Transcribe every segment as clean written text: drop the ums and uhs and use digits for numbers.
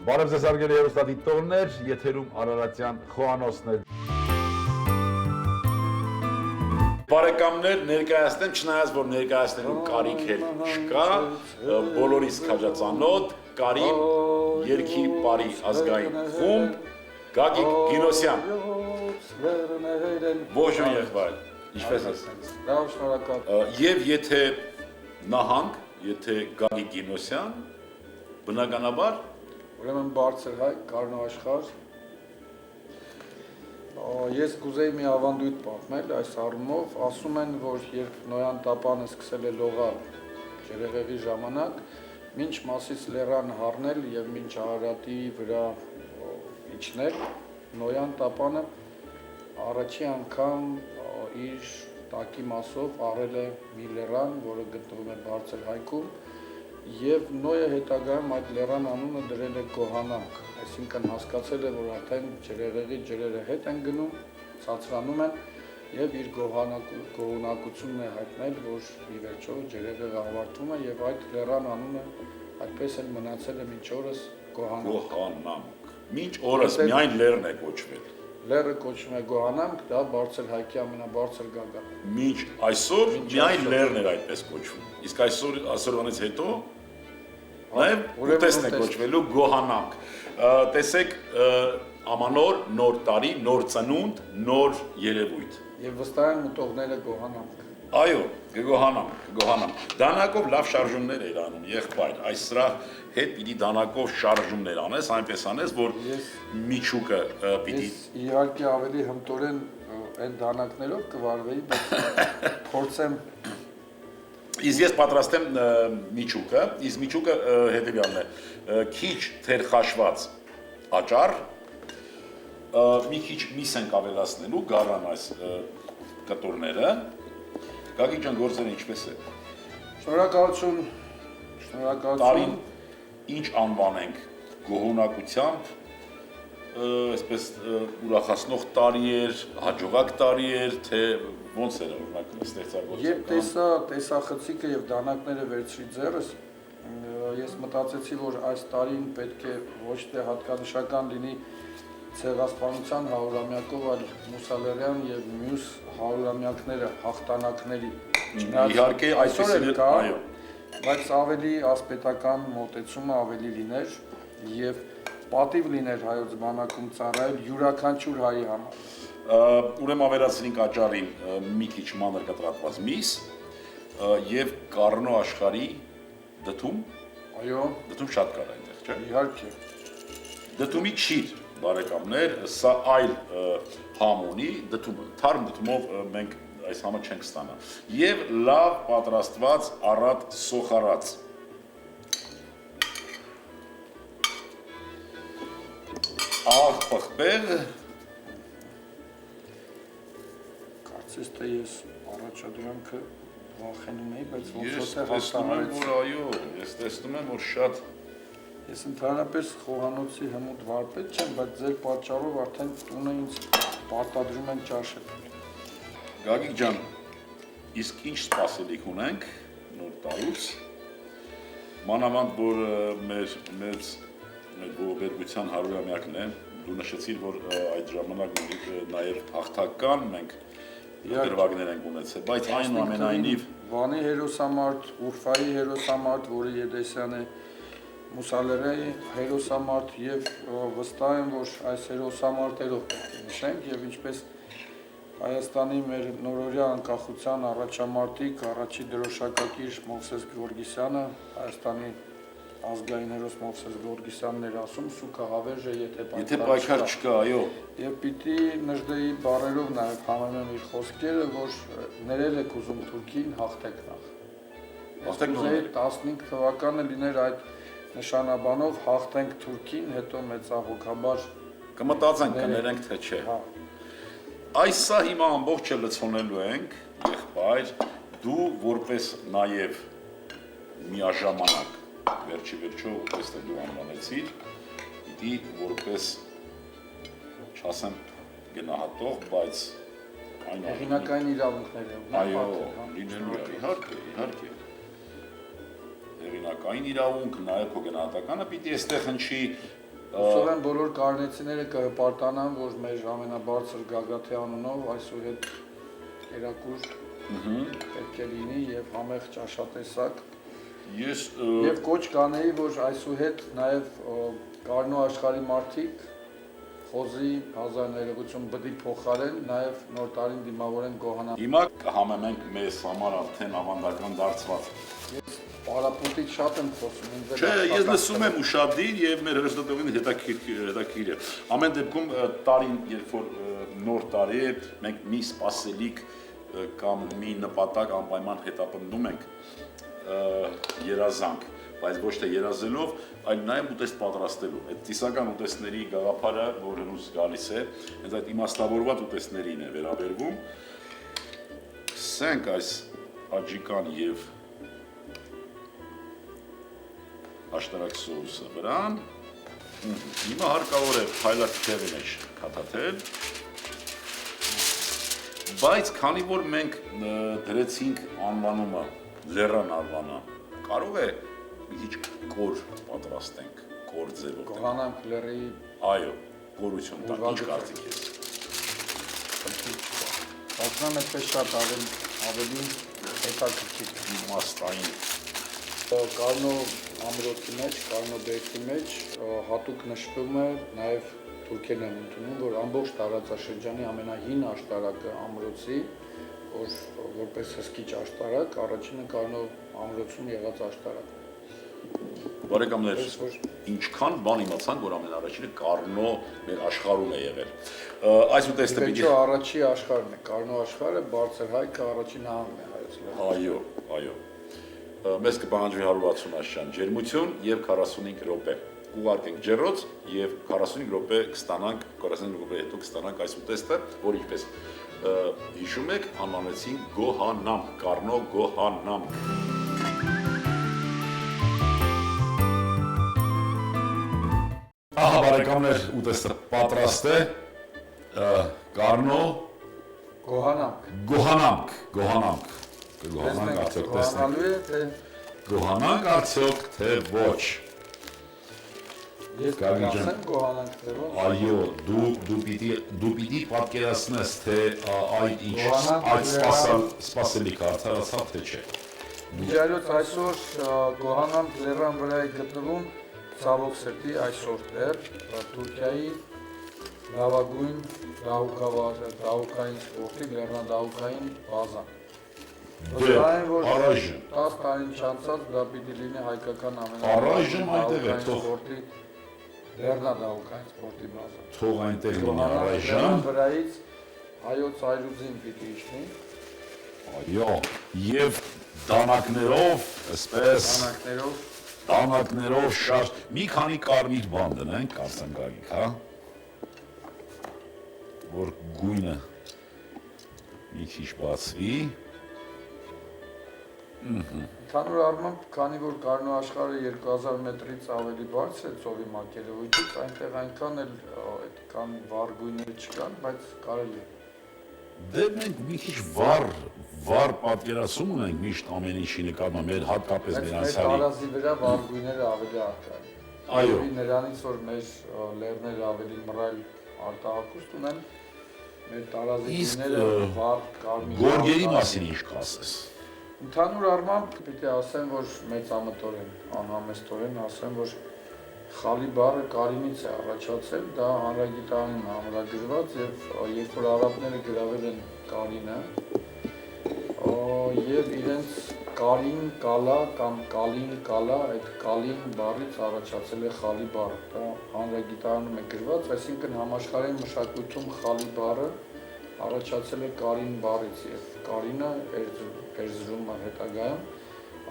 Բարև ձեզ հարգելի հեռուստադիտողներ, եթերում Արարատյան Խոհանոցն է։ Բարեկամներ, ներկայացնեմ, չնայած որ ներկայացնելու կարիք էլ չկա, բոլորիս քաջածանոթ Կարիմ երգի բարի ազգային խումբ Գագիկ Գինոսյան։ Ողջույն եղբայր, ինչպես ես։ Լավ, շնորհակալ։ Եվ եթե նահանք, եթե Գագիկ Գինոսյան, բնականաբար Ուրեմն բարձր հայ, կառնոաշխար։ Ես կուզեի մի ավանդույթ պատմել այս առումով, ասում են, որ երբ Նոյան տապանը սկսել է լողալ ջրեղեղի ժամանակ, մինչ Մասիս լեռան հառնել եւ մինչ Արարատի վրա իջնել, Նոյան տապանը առաջի անգամ իր տակի մասով առել է մի լեռան, որը գտնվում է բարձր հայքում, եւ Նոյը հետագայում այդ լեռան անունը դրել է Գոհանանք, այսինքն հասկացել է, որ արդեն ջրեղեղի ջրերը հետ են գնում, ցածրանում են եւ իր գոհունակությունն է հայտնել, որ ի վերջո ջրեղեղը ավարտվում է եւ այդ լեռան անունը այդպես էլ մնացել է մինչ օրս Գոհանանք։ Մինչ օրս միայն լեռն է կոչվել։ Լեռը կոչվում է Գոհանանք, դա բարձր հայքի ամենաբարձր գագաթը։ Մինչ այսօր միայն լեռն էր այդպես կոչվում։ Իսկ այսօրվանից հետո նաև ուտեստն է կոչվելու Գոհանանք։ Տեսեք, ամանոր, նոր տարի, նոր ծնունդ, նոր երևույթ։ Եվ վստահ եմ մտողները Գոհանանք։ Այո, Գոհանանք։ Դանակով լավ շարժումներ էր անում, եղբայր, այս սրա հետ պիտի դանակով շարժումներ անես, այնպես անես, որ միջուկը պիտի։ Ես իհարկե ավելի հմտորեն այն դանակներով կվարվեի, բայց փորձեմ։ Իսկ ես պատրաստ եմ միջուկը, իսկ միջուկը հետևյալն է, քիչ թերխաշված աճառ, մի քիչ միս ենք ավելացնելու, գարան այս կտորները, Գագիկ ջան, գործերը ինչպես է։ Շնորհակալություն։ Տարին ինչ անվանենք գոհունակությամբ, այսպես ուրախացնող տարի էր, հաջողակ տարի էր, թե ոնց էր օրինակ ստեղծագործական։ Երբ տեսախցիկը եւ դանակները վերցրի ձեռս, ես մտածեցի, որ այս տարին պետք է ոչ թե հատկանշական լինի ցեղասպանության 100-ամյակով, այլ Մուսալերյան եւ մյուս 100-ամյակները հաղթանակների։ Իհարկե, այսպեսին է, այո։ Բայց ավելի ասպետական մոտեցումը ավելի լիներ եւ պատիվ լիներ հայոց բանակում ծառայել յուրաքանչյուր հայի համար։ Ուրեմն ավելացրինք աճառին մի քիչ մանր կտրատված միս եւ կառնո աշխարհի դդում։ Այո, դդում շատ կար այնտեղ, չէ՞։ Իհարկե։ Դդումի չիր, բարեկամներ, սա այլ համ ունի, դդումը, թարմ դդումով մենք այս համը չենք ստանա։ Եվ լավ պատրաստված առատ սոխարած։ Աղ պղպեղ։ Կարծես թե ես առաջադրանքը վախենում էի, բայց ոնց Ես որ տեսնում եմ, որ այո, ես տեսնում եմ, որ շատ Ես ընդհանրապես Խոհանոցի հմուտ վարպետ չեմ, բայց ձեր պատճառով արդեն տունը ինձ պարտադրում են ճաշել։ Գագիկ ջան, իսկ ինչ սպասելիք ունենք նոր տարուց, մանավանդ որ մեր գոհբերգության 100-ամյակն է, դու նշեցիր, որ այդ ժամանակ նաև հաղթական մենք դրվագներ ենք ունեցել, բայց այնուամենայնիվ Վանի հերոսամարտ, Ուրֆայի հերոսամարտ, որը Եդեսյան է, Մուսալերայի հերոսամարտ եւ վստահ եմ, որ այս հերոսամարտերով պետք է նշենք եւ ինչպես Հայաստանի մեր նորօրյա անկախության առաջամարտիկ, առաջի դրոշակակիր Մովսես Գևորգիսյանը, Հայաստանի ազգային հերոս Մովսես Գևորգիսյանն էր ասում, սուքը հավերժ է, եթե պայքար չկա, այո։ Եվ պիտի Նժդեի բառերով նաեւ համեմեմ իր խոսքերը, որ ներել եք ուզում Թուրքին, հաղթեք նախ։ Հաղթեք 15 թվականը լիներ այդ նշանաբանով հաղթենք Թուրքին, հետո մեծահոգաբար կմտածենք, կներենք, թե չէ։ Այս սա հիմա ամբողջը լցոնելու ենք, եղբայր, դու որպես նաև միաժամանակ, վերջի վերջո, պես թե դու անվանեցիր, պիտի որպես, չասեմ գնահատող, բայց հեղինակային իրավունքներ են։ Այո, լինելու է, իհարկե։ Հեղինակային իրավունք, նաև քո գնահատականը պիտի այստեղ հնչի Հուսով եմ բոլոր կարնեցիները կհպարտանան, որ մեր ամենաբարձր Գագաթի անունով այսուհետ կերակուր պետք է լինի եւ համեղ ճաշատեսակ։ Եվ կոչ կանեի, որ այսուհետ նաեւ Կարնո աշխարհի մարդիկ խոզի հազար ներողություն բդի փոխարեն նաեւ նոր տարին դիմավորեն գոհանան։ Հիմա կհամեմենք մեզ համար արդեն ավանդական դարձված։ Ես պարապուտից շատ եմ խոսում, ինձ Չէ, ես լսում եմ ուշադիր եւ մեր հրաժարվողին հետաքրքիր է։ Ամեն դեպքում տարին, երբ որ նոր տարի է, մենք մի սպասելիք կամ մի նպատակ անպայման հետապնդում ենք երազանք, բայց ոչ թե երազելով, այլ նաև ուտեստ պատրաստելու։ Այդ ծիսական ուտեստների գաղափարը, որ հնուց գալիս է, հենց այդ իմաստավորված ուտեստներին է վերաբերվում։ Սենք այս աջիկան եւ աշտարակ սոուսը վրան։ Հիմա հարկավոր է փայլած թևի մեջ քաթաթել։ Բայց քանի որ մենք դրեցինք անվանումը լեռան արվանա, կարող է մի քիչ կոր պատրաստենք, կոր ձևով։ Գոհանանք լեռի Այո, կորություն տանք, ինչ կարծիք ես։ Ասում եմ այդպես շատ ավելի հետաքրքիր իմաստային։ Կարնո ամրոցի մեջ, Կարնո բերքի մեջ հատուկ նշվում է նաև թուրքերն են ընդունում, որ ամբողջ տարածաշրջանի ամենահին աշտարակը ամրոցի, որ որպես հսկիչ աշտարակ, առաջինը Կարնո ամրոցում եղած աշտարակն է։ Բարեկամներ, ինչքան բան իմացանք, որ ամենաառաջինը Կարնո մեր աշխարհում է եղել։ Այս ուտեստը պիտի առաջի աշխարհն է, Կարնո աշխարհը բարձր հայքը առաջին նահանգն է հայոց լեռներում։ Այո, այո։ Մեզ կպահանջվի 160 աշյան ջերմություն եւ 45 րոպե։ Կուղարկենք ջեռոց եւ 45 րոպե կստանանք, 45 րոպե հետո կստանանք այս ուտեստը, որ ինչպես հիշում եք, անվանեցին Գոհանամ, Կարնո Գոհանամ։ Ահա բարեկամներ, ուտեստը պատրաստ է։ Կարնո Գոհանանք։ Գոհանանք արդյոք տեսնենք։ Գոհանալու է, թե Գոհանանք արդյոք թե ոչ։ Ես կասեմ գոհանանք թե ոչ։ Այո, դու պիտի պատկերացնես, թե այդ ինչ այդ սպասելիք արդարացավ թե չէ։ Միջայլոց այսօր Գոհանանք լեռան վրա է գտնվում ցավոք սրտի այսօր դեռ Թուրքիայի լավագույն դահուկային սպորտի լեռնադահուկային բազան։ Առայժմ 10 տարին չանցած դա պիտի լինի հայկական առայժմ այնտեղ է թող սպորտի լեռնադահուկային սպորտի բազան։ Թող այնտեղ լինի առայժմ։ Լեռան վրայից հայոց այրուձին պիտի իջնի։ Այո, եւ դանակներով, այսպես դանակներով շատ մի քանի կարմիր բան դնենք, կարծեմ գալիք, հա։ Որ գույնը մի քիչ բացվի։ Ընդհանուր առմամբ, քանի որ Կարնո աշխարհը 2000 մետրից ավելի բարձր է ծովի մակերևույթից, այնտեղ այնքան էլ այդքան վառ գույներ չկան, բայց կարելի է։ Դե մենք մի քիչ վառ պատկերացում ունենք միշտ ամեն ինչի նկատմամբ, մեր հատկապես մեր Մեր անցյալի։ տարածի վրա վառ գույները ավելի առկա են։ Այո։ Նրանից որ մեր լեռները ավելի մռայլ արտահայտություն ունեն, մեր տարածի գույները վառ կարմիր։ Գորգերի մասին ինչ կասես։ Ընդհանուր առմամբ պիտի ասեմ, որ մեծամտորեն, անհամեստորեն ասեմ, որ խալի բառը կարինից է առաջացել, դա հանրագիտարանում է ամրագրված եւ երբ որ արաբները գրավել են կարինը, եւ իրենց կարին կալա կամ կալին կալա, այդ կալին բառից առաջացել է խալի բառը, դա հանրագիտարանում է գրված, այսինքն համաշխարհային մշակույթում խալի բառը առաջացել է կարին բառից եւ կարինը էրզրում հետագայում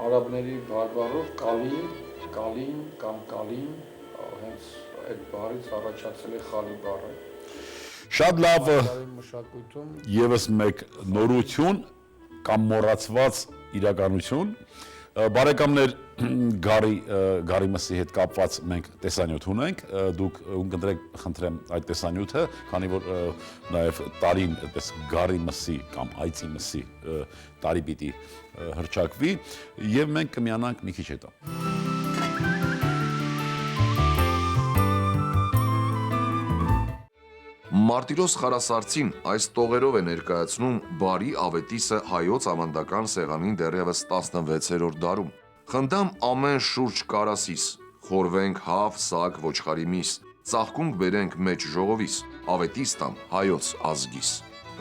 արաբների բարբառով կալին կամ կալին հենց այդ բառից առաջացել է խալի բառը։ Շատ լավ մշակույթում եւս մեկ նորություն կամ մոռացված իրականություն։ Բարեկամներ, Գարի մսի հետ կապված մենք տեսանյութ ունենք, դուք ունկնդրեք խնդրեմ այդ տեսանյութը, քանի որ նաև տարին այդպես Գարի մսի կամ այծի մսի տարի պիտի հռչակվի եւ մենք կմիանանք մի քիչ հետո։ Մարտիրոս Խարասարցին այս տողերով է ներկայացնում բարի ավետիսը հայոց ավանդական սեղանին դեռևս 16-րդ դարում։ Խնդամ ամեն շուրջ կարասիս, խորվենք հավ, սակ, ոչխարի միս, ծաղկունք բերենք մեջ ժողովիս, ավետիս տամ հայոց ազգիս։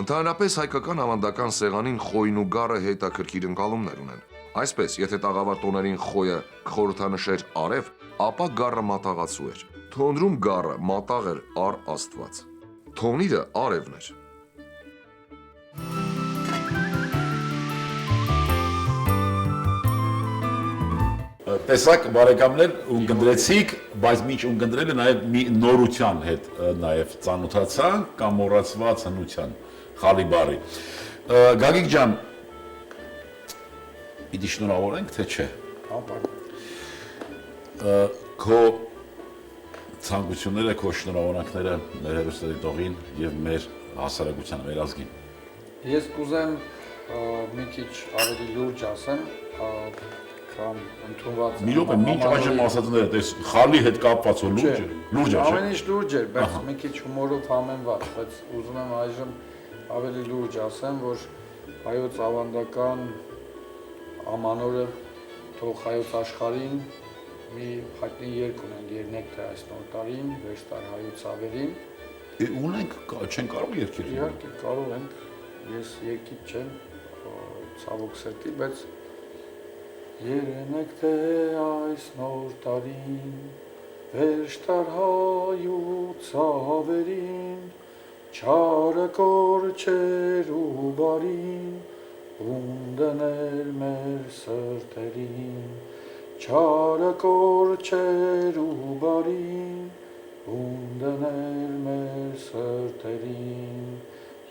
Ընդհանրապես հայկական ավանդական սեղանին խոյն ու գառը հետաքրքիր ընկալումներ ունեն։ Այսպես, եթե տաղավար տոներին խոյը կխորհրդանշեր արև, ապա գառը մատաղացու էր։ Թոնրում գառը մատաղ էր առ Աստված։ Թոնիրը արևն էր։ Տեսակ բարեկամներ ունկնդրեցիք, բայց միջ ունկնդրելը նաև մի նորության հետ նաև ծանոթացան կամ մոռացված հնության խալի բարի։ Գագիկ ջան, պիտի շնորհավորենք, թե չէ։ Քո ցանկությունները, քո շնորհավորանքները մեր հերոստատիտողին եւ մեր հասարակությանը, մեր ազգին։ Ես կուզեմ մի քիչ ավելի լուրջ ասեմ, քան ընդունված։ Մի րոպե, մինչ այժմ ասածները, տես խալի հետ կապված ու լուրջ է, ամեն ինչ լուրջ էր, բայց մի քիչ հումորով համեմված, բայց ուզում եմ այժմ ավելի լուրջ ասեմ, որ հայոց ավանդական ամանորը թող հայոց աշխարհին մի հայտնի երգ ունենք, երնեք թե այս նոր տարին, վերջտար հայոց ավերին։ Ունենք, չեն կարող երգել։ Իհարկե կարող ենք, ես երգիչ չեմ, ցավոք սրտի, բայց երնեք թե այս նոր տարին, վերջտար հայոց ավերին, չարը կորչեր ու բարին, ում դնել մեր սրտերին, չարը կորչեր ու բարին, ում դնել մեր սրտերին,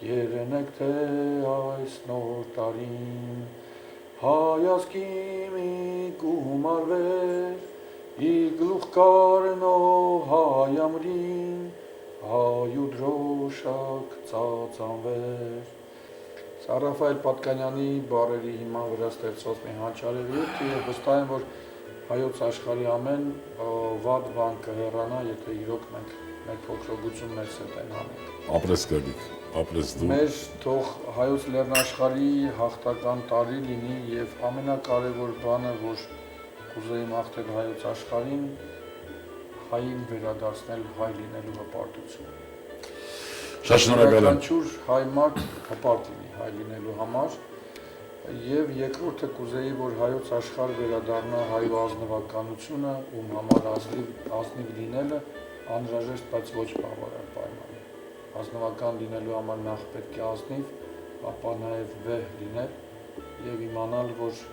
երնեք թե այս նոր տարին, հայազգի մի գումարվեր, ի գլուխ կարնո հայամրին, հայու դրոշակ ծածանվեր։ Սա Ռաֆայել Պատկանյանի բառերի հիման վրա ստեղծված մի հանճարեղ երգ է եւ վստահ եմ, որ հայոց աշխարհի ամեն վատ բան կհեռանա, եթե իրոք մենք մեր փոքրոգություններս են անենք։ Ապրես Գագիկ, ապրես դու։ Մեր թող հայոց լեռնաշխարհի հաղթական տարի լինի եւ ամենակարևոր բանը, որ կուզեի մաղթել հայոց աշխարհին, հային վերադարձնել հայ լինելու հպարտություն։ Շատ շնորհակալ եմ։ Յուրաքանչյուր հայ մարդ հպարտ լինի հայ լինելու համար եւ երկրորդը կուզեի, որ հայոց աշխարհ վերադառնա հայու ազնվականությունը, ում համար ազնիվ լինելը անհրաժեշտ, բայց ոչ բավարար պայման է։ Ազնվական լինելու համար նախ պետք է ազնիվ, ապա նաեւ վեհ լինել եւ իմանալ, որ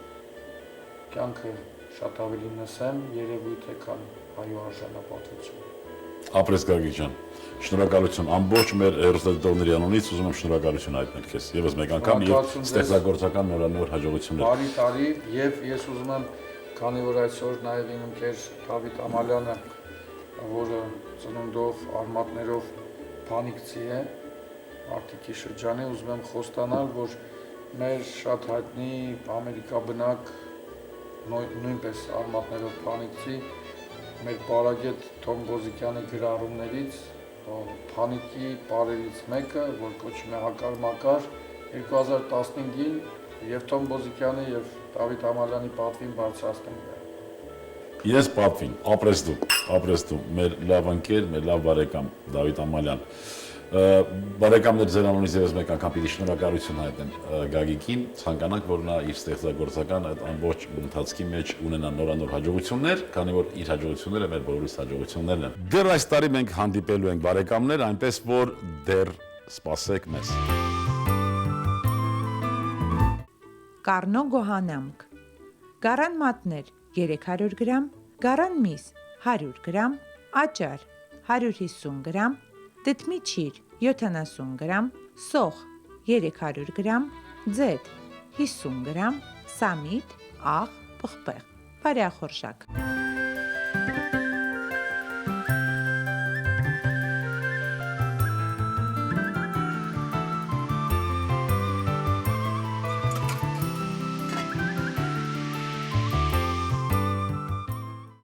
կյանքը շատ ավելի նսեմ երևույթ է, քան հայու արժանապատվությունը։ Ապրես Գագիկ ջան, շնորհակալություն ամբողջ մեր հերոստատիտողների անունից, ուզում եմ շնորհակալություն հայտնել քեզ եւս մեկ անգամ եւ ստեղծագործական նորանոր հաջողություններ։ Բարի տարի եւ ես ուզում եմ, քանի որ այսօր նաեւ իմ ընկեր Դավիթ Ամալյանը, որը ծնունդով, արմատներով փանիկցի է, Արտիկի շրջանի, ուզում եմ խոստանալ, որ մեր շատ հայտնի ամերիկաբնակ նույնպես արմատներով փանիկցի մեր պարագետ Թոմ Գոզիկյանի գրառումներից փանիկի պարերից մեկը, որ կոչվում է Հակար Մակար, 2015-ին եւ Թոմ Գոզիկյանի եւ Դավիթ Ամալյանի պատվին բարձրացնենք դրա։ Ես պատվին, ապրես դու, մեր լավ ընկեր, մեր լավ բարեկամ Դավիթ Ամալյան։ Բարեկամներ ձեր անունից եւս մեկ անգամ պիտի շնորհակալություն հայտնեմ Գագիկին, ցանկանանք, որ նա իր ստեղծագործական այդ ամբողջ ընթացքի մեջ ունենա նորանոր հաջողություններ, քանի որ իր հաջողությունները մեր բոլորիս հաջողություններն են։ Դեռ այս տարի մենք հանդիպելու ենք բարեկամներ, այնպես որ դեռ սպասեք մեզ։ Կառնո Գոհանամք։ Գարան մատներ 300 գրամ, գարան միս 100 գրամ, աճար 150 գրամ, դդմիջիր 70 գրամ, սոխ 300 գրամ, ձեթ 50 գրամ, սամիտ, աղ, պղպեղ, բարեախորժակ։